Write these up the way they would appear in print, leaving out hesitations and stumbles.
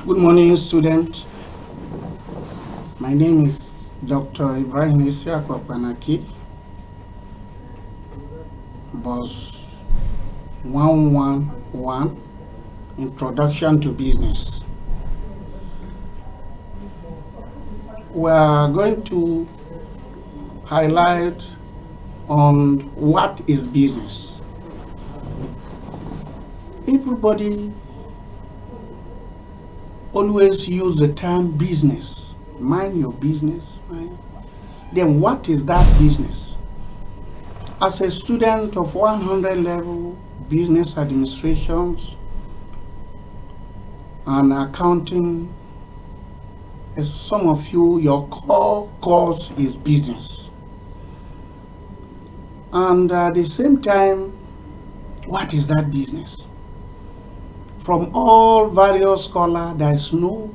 Good morning, students. My name is Dr. Ibrahim Isyaku Okpanaki, BUS111, Introduction to Business. We are going to highlight on what is business. Everybody always use the term business. Mind your business. Then what is that business? As a student of 100 level business administrations and accounting, as some of you, your core course is business. And at the same time, what is that business? From all various scholars, there is no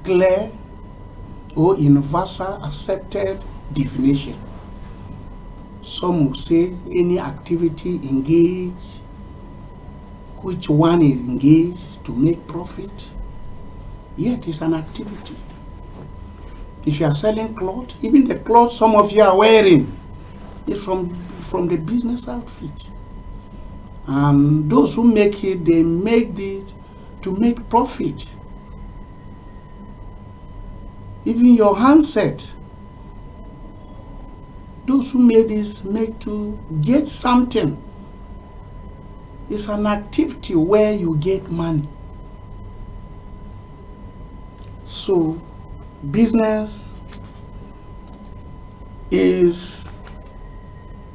clear or universal accepted definition. Some will say any activity engaged, which one is engaged to make profit, yet it's an activity. If you are selling clothes, even the clothes some of you are wearing is from the business outfit. And those who make it, they make it to make profit. Even your handset, those who made this make to get something. It's an activity where you get money. So business is,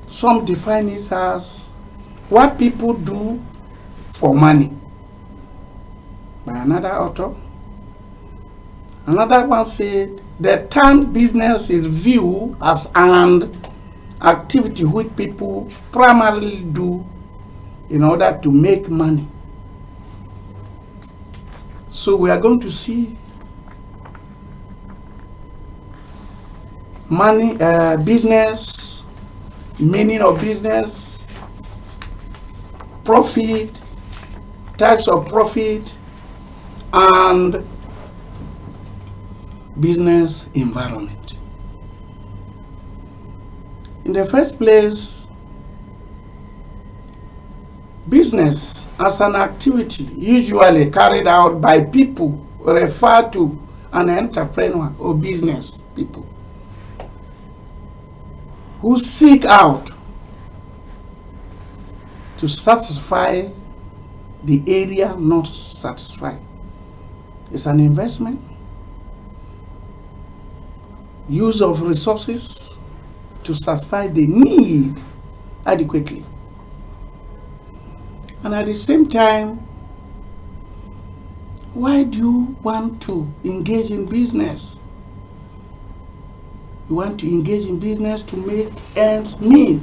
some define it as what people do for money. By another author. Another one said the term business is viewed as an activity which people primarily do in order to make money. So we are going to see money, business, meaning of business, profit, types of profit, and business environment. In the first place, business as an activity usually carried out by people referred to an entrepreneur or business people who seek out to satisfy the area not satisfied. It's an investment, use of resources to satisfy the need adequately. And at the same time, why do you want to engage in business? You want to engage in business to make ends meet.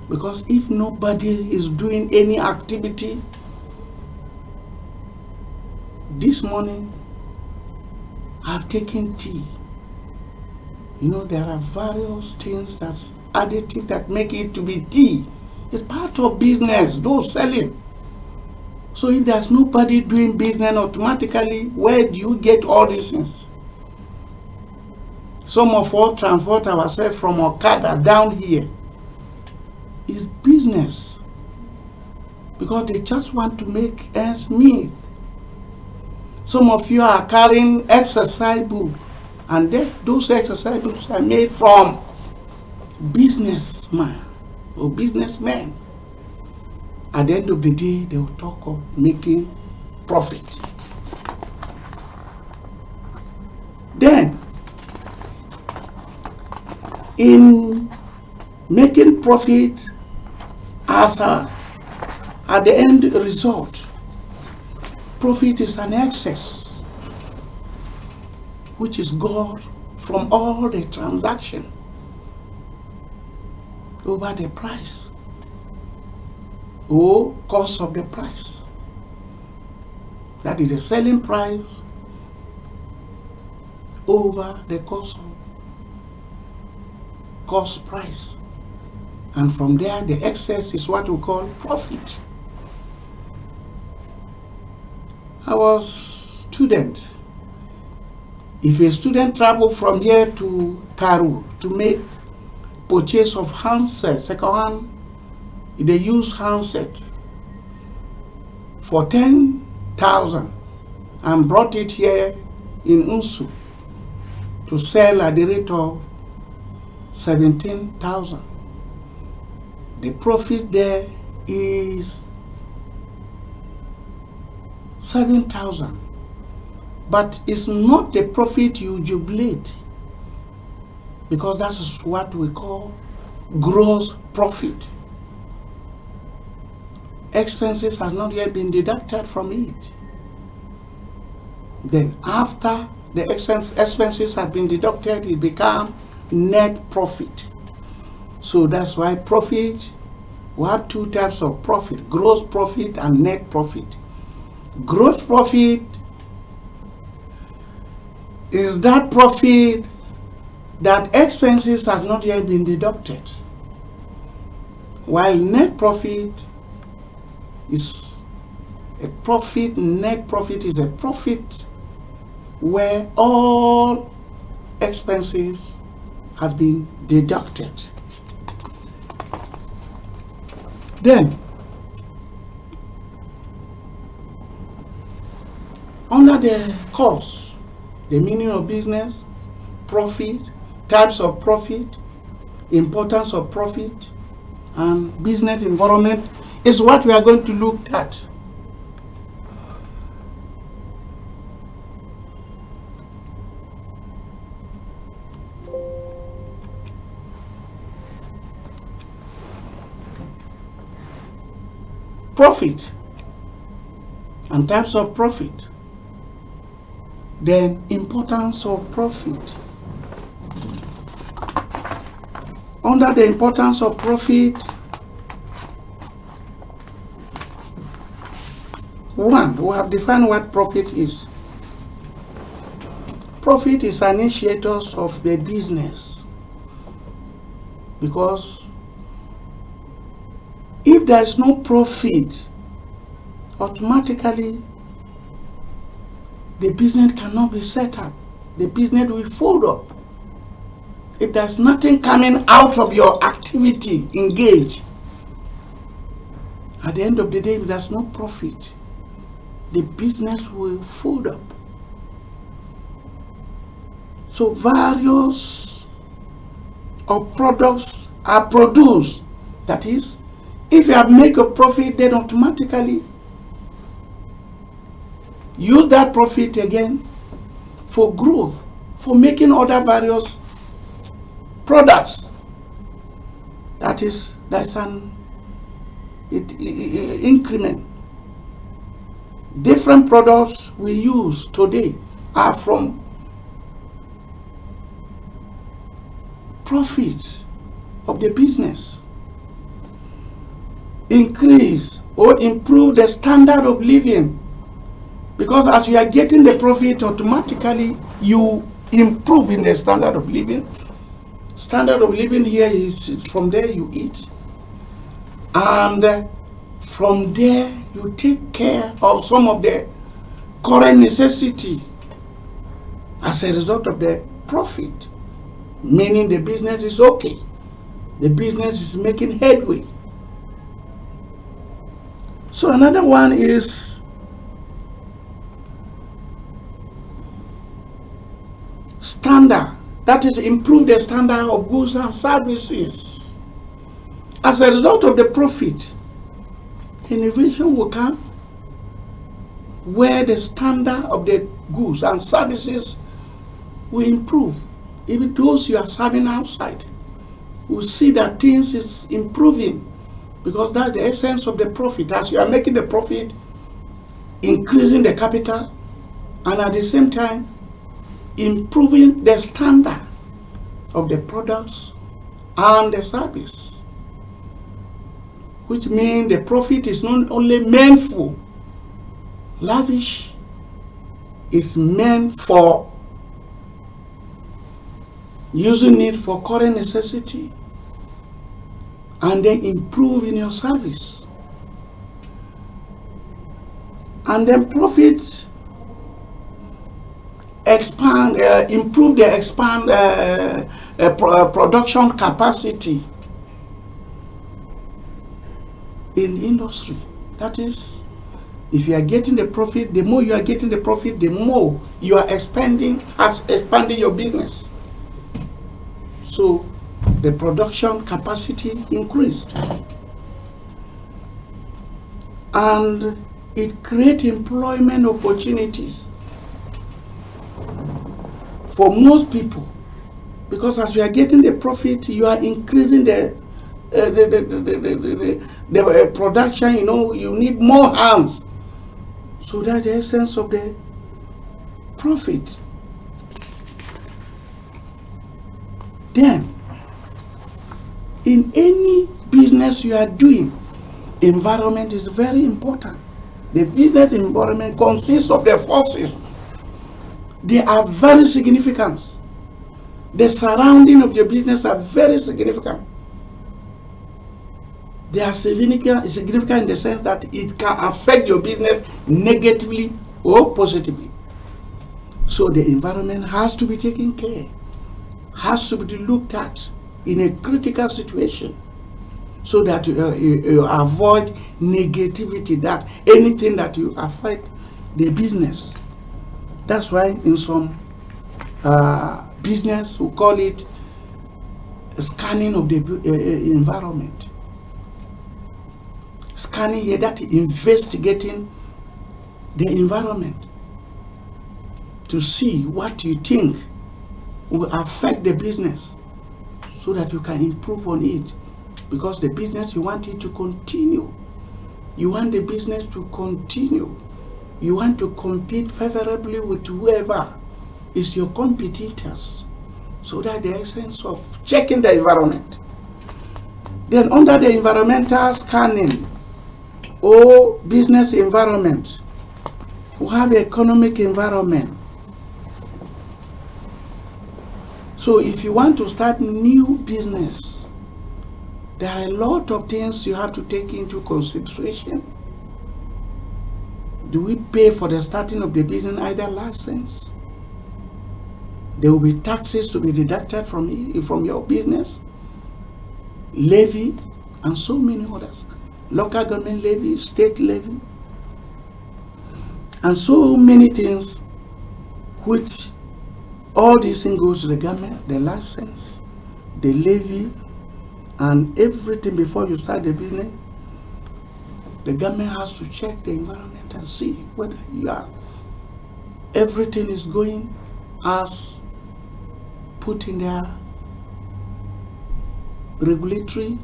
Because if nobody is doing any activity, this morning I've taken tea. You know, there are various things that's additive that make it to be tea. It's part of business, those selling. So if there's nobody doing business, automatically, where do you get all these things? Some of us transport ourselves from Okada down here. It's business. Because they just want to make ends meet. Some of you are carrying exercise books, and those exercise books are made from businessmen or businessmen. At the end of the day, they will talk of making profit. Then, in making profit at the end result, profit is an excess which is got from all the transaction over the price or cost of the price. That is the selling price over the cost price. And from there, the excess is what we call profit. I was student. If a student travel from here to Karu to make purchase of handset, second-hand, they use handset for 10,000 and brought it here in Unsu to sell at the rate of 17,000. The profit there is 7,000. But it's not the profit you jubilate, because that is what we call gross profit. Expenses have not yet been deducted from it. Then after the expenses have been deducted, it becomes net profit. So that's why profit, we have two types of profit: gross profit and net profit. Gross profit is that profit that expenses has not yet been deducted, while net profit is a profit. Net profit is a profit where all expenses has been deducted. Then under the course, the meaning of business, profit, types of profit, importance of profit, and business environment is what we are going to look at. Profit and types of profit. Then importance of profit. Under the importance of profit, one, we have defined what profit is. Profit is an initiator of the business, because if there is no profit, automatically the business cannot be set up. The business will fold up. If there's nothing coming out of your activity, engage. At the end of the day, if there's no profit, the business will fold up. So various of products are produced. That is, if you have made a profit, then automatically use that profit again for growth, for making other various products. That's an increment. Different products we use today are from profits of the business. Increase or improve the standard of living, because as you are getting the profit, automatically you improve in the standard of living. Standard of living here is from there you eat, and from there you take care of some of the current necessity as a result of the profit, meaning the business is okay, the business is making headway. So another one is standard. That is, improve the standard of goods and services. As a result of the profit, innovation will come where the standard of the goods and services will improve. Even those you are serving outside will see that things is improving, because that's the essence of the profit. As you are making the profit, increasing the capital, and at the same time improving the standard of the products and the service, which means the profit is not only meant for lavish, it's meant for using it for current necessity and then improving your service. And then profits expand, improve the expand production capacity in industry. That is, if you are getting the profit, the more you are getting the profit, the more you are expanding your business. So the production capacity increased. And it creates employment opportunities for most people, because as you are getting the profit, you are increasing the production. You need more hands. So that's the essence of the profit. Then, in any business you are doing, environment is very important. The business environment consists of the forces. They are very significant. The surrounding of your business are very significant. They are significant in the sense that it can affect your business negatively or positively. So the environment has to be taken care, has to be looked at in a critical situation, so that you avoid negativity, that anything that you affect the business. That's why in some business we call it scanning of the environment. Scanning here, that investigating the environment to see what you think will affect the business, so that you can improve on it. Because the business, you want it to continue. You want the business to continue. You want to compete favorably with whoever is your competitors. So that's the essence of checking the environment. Then under the environmental scanning or business environment, we have economic environment. So if you want to start new business, there are a lot of things you have to take into consideration. Do we pay for the starting of the business, either license? There will be taxes to be deducted from your business, levy, and so many others. Local government levy, state levy, and so many things, which all these things goes to the government, the license, the levy, and everything. Before you start the business, the government has to check the environment and see whether everything is going as put in their regulatory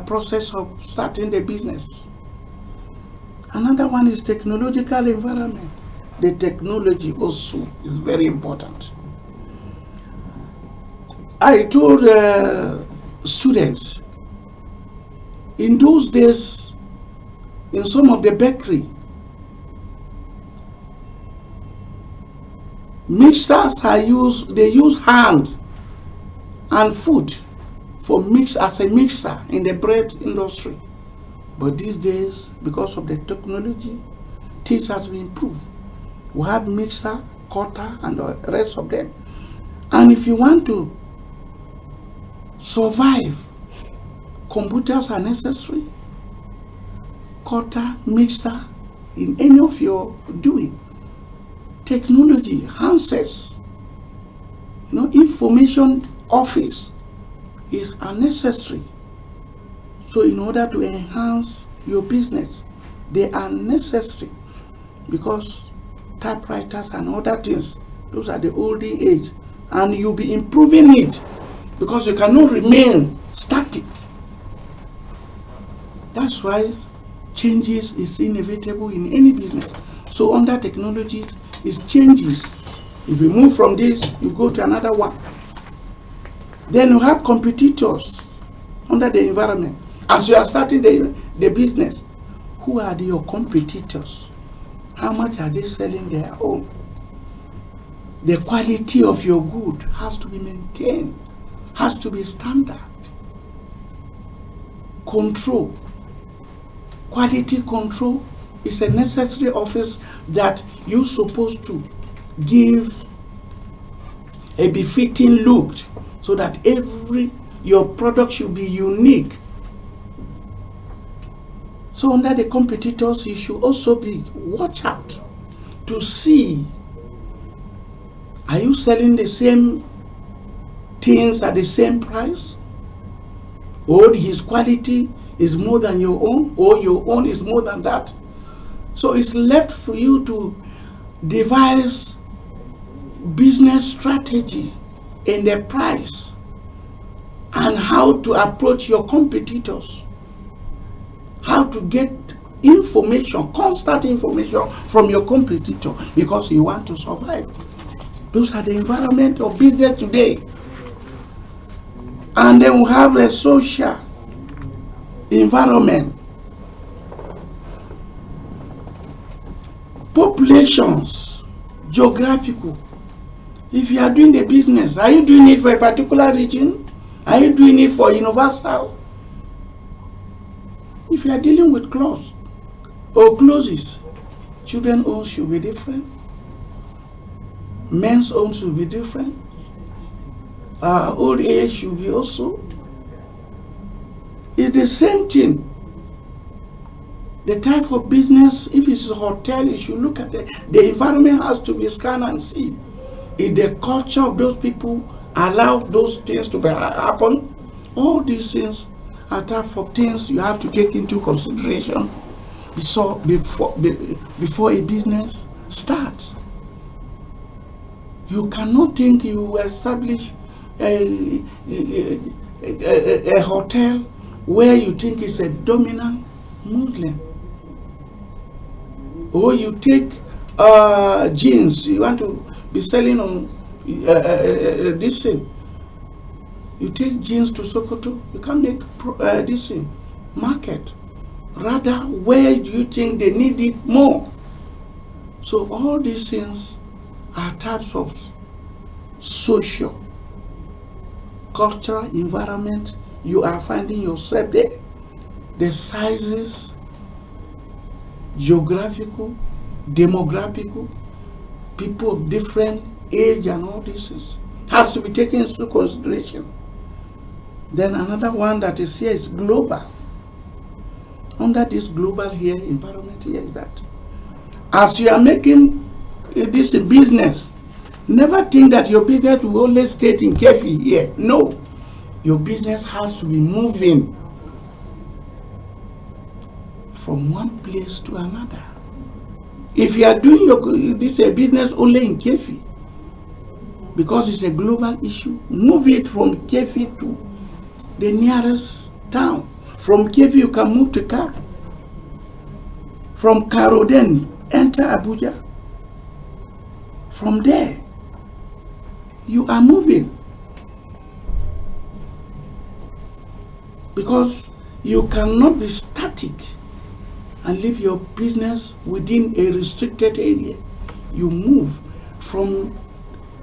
process of starting the business. Another one is technological environment. The technology also is very important. I told students, in those days, in some of the bakery, mixers they use hand and foot as a mixer in the bread industry. But these days, because of the technology, things has been improved. We have mixer, cutter, and the rest of them. And if you want to survive, computers are necessary. Cutter, mixer, in any of your doing. Technology, handsets, information office is unnecessary. So in order to enhance your business, they are necessary, because typewriters and other things, those are the olden age, and you'll be improving it, because you cannot remain static. That's why changes is inevitable in any business. So under technologies, it changes. If you move from this, you go to another one. Then you have competitors under the environment. As you are starting the business, who are your competitors? How much are they selling their own? The quality of your good has to be maintained, has to be standard. Control, quality control It's a necessary office that you're supposed to give a befitting look so that your product should be unique. So under the competitors, you should also watch out to see, are you selling the same things at the same price? Or his quality is more than your own, or your own is more than that? So it's left for you to devise business strategy in the price and how to approach your competitors, how to get information, constant information from your competitor, because you want to survive. Those are the environment of business today. And then we have a social environment. Populations, geographical. If you are doing the business, are you doing it for a particular region? Are you doing it for universal? If you are dealing with clothes or clothes, children's homes should be different. Men's homes should be different. Old age should be also. It's the same thing. The type of business, if it's a hotel, you should look at it. The environment has to be scanned and see if the culture of those people allow those things to happen. All these things are type of things you have to take into consideration before a business starts. You cannot think you will establish a hotel where you think it's a dominant Muslim, or you take jeans, you want to be selling on this thing. You take jeans to Sokoto, you can make this thing market. Rather, where do you think they need it more? So all these things are types of social, cultural environment you are finding yourself there. The sizes, geographical, demographical, people of different age and all this has to be taken into consideration. Then another one that is here is global. Under this global here environment here is that as you are making this a business, never think that your business will only stay in Kefi here. No, your business has to be moving from one place to another. If you are doing this a business only in Kefi, because it's a global issue, move it from Kefi to the nearest town. From Kefi you can move to Karo. From Karo then enter Abuja. From there you are moving, because you cannot be static and leave your business within a restricted area. You move from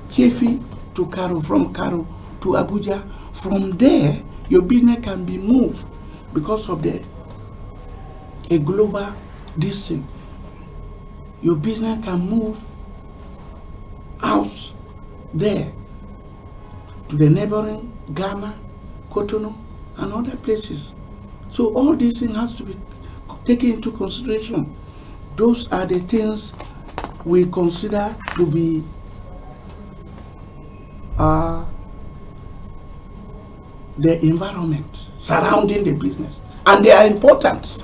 Kefi to Karo, from Karo to Abuja. From there, your business can be moved because of a global distance. Your business can move out there to the neighboring Ghana, Cotonou, and other places. So all these things has to be taken into consideration. Those are the things we consider to be the environment surrounding the business, and they are important.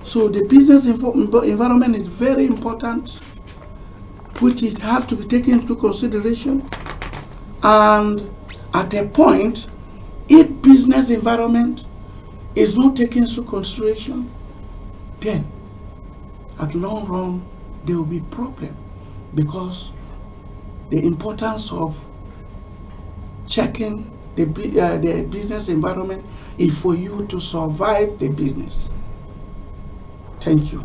So the business environment is very important, which it has to be taken into consideration. And at a point, if business environment is not taken into consideration, then at long run there will be problem, because the importance of checking the business environment is for you to survive the business. Thank you.